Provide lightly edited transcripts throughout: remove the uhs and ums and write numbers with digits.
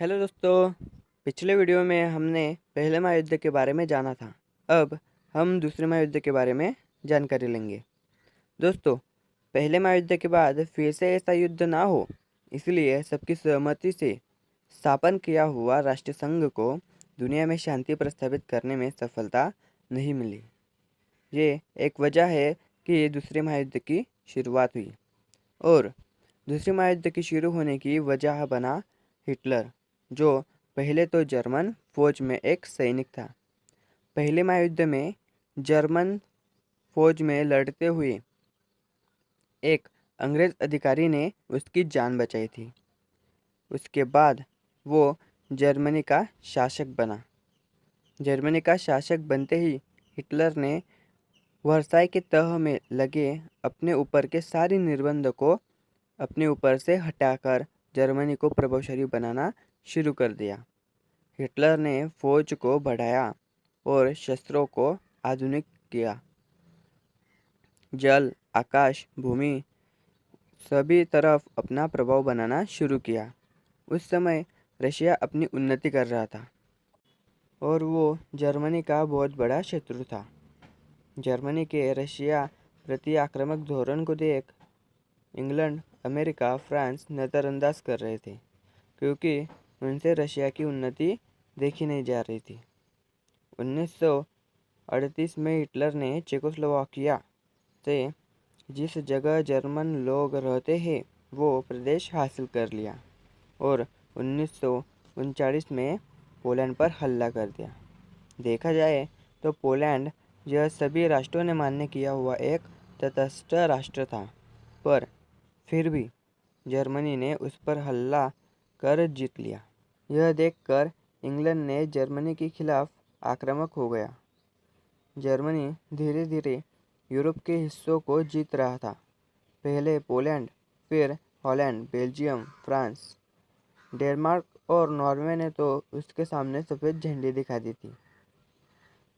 Hello दोस्तों। पिछले video में हमने पहले महायुद्ध के बारे में जाना था। अब हम दूसरे महायुद्ध के बारे में जानकारी लेंगे। दोस्तों, पहले महायुद्ध के बाद फिर से ऐसा युद्ध ना हो, इसलिए सबकी सहमति से स्थापन किया हुआ राष्ट्र संघ को दुनिया में शांति प्रस्तावित करने में सफलता नहीं मिली। ये एक वजह है कि दूसरे महायुद्ध की शुरुआत हुई। और दूसरे महायुद्ध की शुरू होने की वजह बना हिटलर, जो पहले तो जर्मन फौज में एक सैनिक था। पहले महायुद्ध में जर्मन फौज में लड़ते हुए एक अंग्रेज अधिकारी ने उसकी जान बचाई थी। उसके बाद वो जर्मनी का शासक बना। जर्मनी का शासक बनते ही हिटलर ने वर्साई के तह में लगे अपने ऊपर के सारी निर्बंध को अपने ऊपर से हटाकर जर्मनी को प्रभावशाली बनाना शुरू कर दिया। हिटलर ने फौज को बढ़ाया और शस्त्रों को आधुनिक किया। जल, आकाश, भूमि सभी तरफ अपना प्रभाव बनाना शुरू किया। उस समय रशिया अपनी उन्नति कर रहा था और वो जर्मनी का बहुत बड़ा शत्रु था। जर्मनी के रशिया प्रति आक्रामक धोरण को देख इंग्लैंड, अमेरिका, फ्रांस नज़रअंदाज कर रहे थे, क्योंकि उनसे रशिया की उन्नति देखी नहीं जा रही थी। 1938 में हिटलर ने चेकोस्लोवाकिया से जिस जगह जर्मन लोग रहते हैं वो प्रदेश हासिल कर लिया और 1939 में पोलैंड पर हमला कर दिया। देखा जाए तो पोलैंड यह सभी राष्ट्रों ने मान्य किया हुआ एक तटस्थ राष्ट्र था, पर फिर भी जर्मनी ने उस पर हमला कर जीत लिया। यह देखकर इंग्लैंड ने जर्मनी के खिलाफ आक्रामक हो गया। जर्मनी धीरे धीरे यूरोप के हिस्सों को जीत रहा था। पहले पोलैंड, फिर हॉलैंड, बेल्जियम, फ्रांस, डेनमार्क और नॉर्वे ने तो उसके सामने सफ़ेद झंडी दिखा दी थी।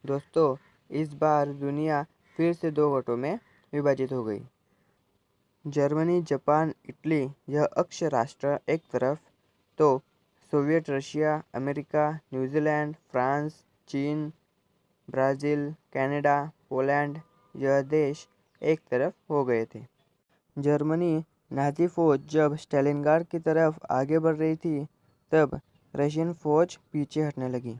दोस्तों, इस बार दुनिया फिर से दो गुटों में विभाजित हो गई। जर्मनी, जापान, इटली यह अक्ष राष्ट्र एक तरफ, तो Soviet Russia, America, New Zealand, France, चीन, ब्राज़ील, कनाडा, पोलैंड यह देश एक तरफ हो गए थे। जर्मनी नाज़ी फौज जब स्टालिनग्राड की तरफ आगे बढ़ रही थी, तब रशियन फौज पीछे हटने लगी।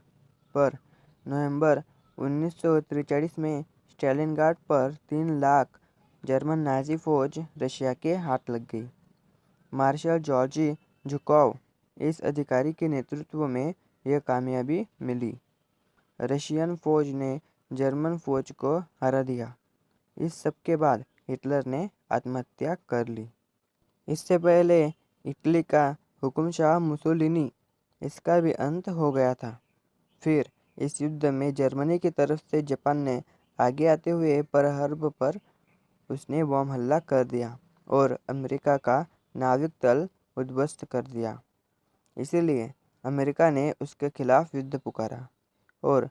पर नवंबर 1943 में स्टालिनग्राड पर 3 लाख जर्मन नाज़ी फौज रशिया के हाथ लग गई। मार्शल जॉर्जी ज़ुकोव इस अधिकारी के नेतृत्व में यह कामयाबी मिली। रशियन फौज ने जर्मन फौज को हरा दिया। इस सब के बाद हिटलर ने आत्महत्या कर ली। इससे पहले इटली का हुकुमशाह मुसोलिनी, इसका भी अंत हो गया था। फिर इस युद्ध में जर्मनी की तरफ से जापान ने आगे आते हुए पर्ल हार्बर पर उसने बम हमला कर दिया और अमेरिका का नाविक दल उद्ध्वस्त कर दिया। इसीलिए अमेरिका ने उसके खिलाफ युद्ध पुकारा और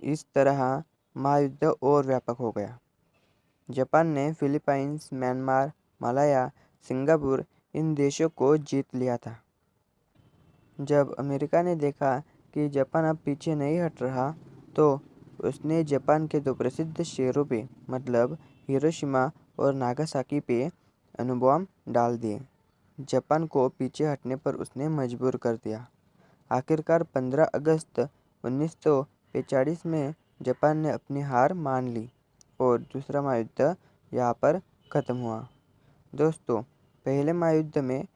इस तरह महायुद्ध और व्यापक हो गया। जापान ने फिलीपाइंस, म्यांमार, मलाया, सिंगापुर इन देशों को जीत लिया था। जब अमेरिका ने देखा कि जापान अब पीछे नहीं हट रहा, तो उसने जापान के 2 प्रसिद्ध शहरों पे मतलब हिरोशिमा और नागासाकी पे अणुबॉम्ब डाल दिए। जापान को पीछे हटने पर उसने मजबूर कर दिया। आखिरकार 15 अगस्त 1945 में जापान ने अपनी हार मान ली और दूसरा महायुद्ध यहाँ पर ख़त्म हुआ। दोस्तों, पहले महायुद्ध में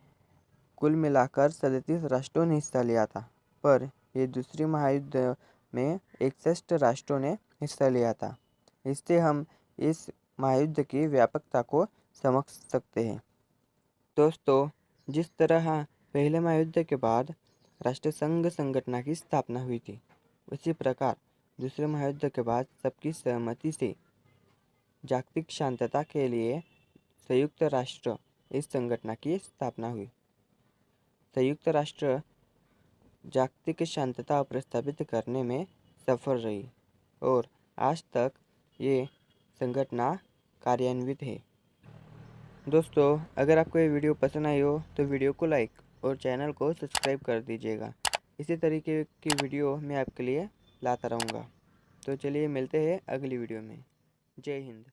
कुल मिलाकर 37 राष्ट्रों ने हिस्सा लिया था, पर ये दूसरे महायुद्ध में 61 राष्ट्रों ने हिस्सा लिया था। इससे हम इस महायुद्ध की व्यापकता को समझ सकते हैं। दोस्तों, जिस तरह पहले महायुद्ध के बाद राष्ट्रसंघ संगठन की स्थापना हुई थी, उसी प्रकार दूसरे महायुद्ध के बाद सबकी सहमति से जागतिक शांतता के लिए संयुक्त राष्ट्र इस संगठन की स्थापना हुई। संयुक्त राष्ट्र जागतिक शांतता प्रस्तावित करने में सफल रही और आज तक ये संगठन कार्यान्वित है। दोस्तों, अगर आपको ये वीडियो पसंद आई हो तो वीडियो को लाइक और चैनल को सब्सक्राइब कर दीजिएगा। इसी तरीके की वीडियो मैं आपके लिए लाता रहूँगा। तो चलिए मिलते हैं अगली वीडियो में। जय हिंद।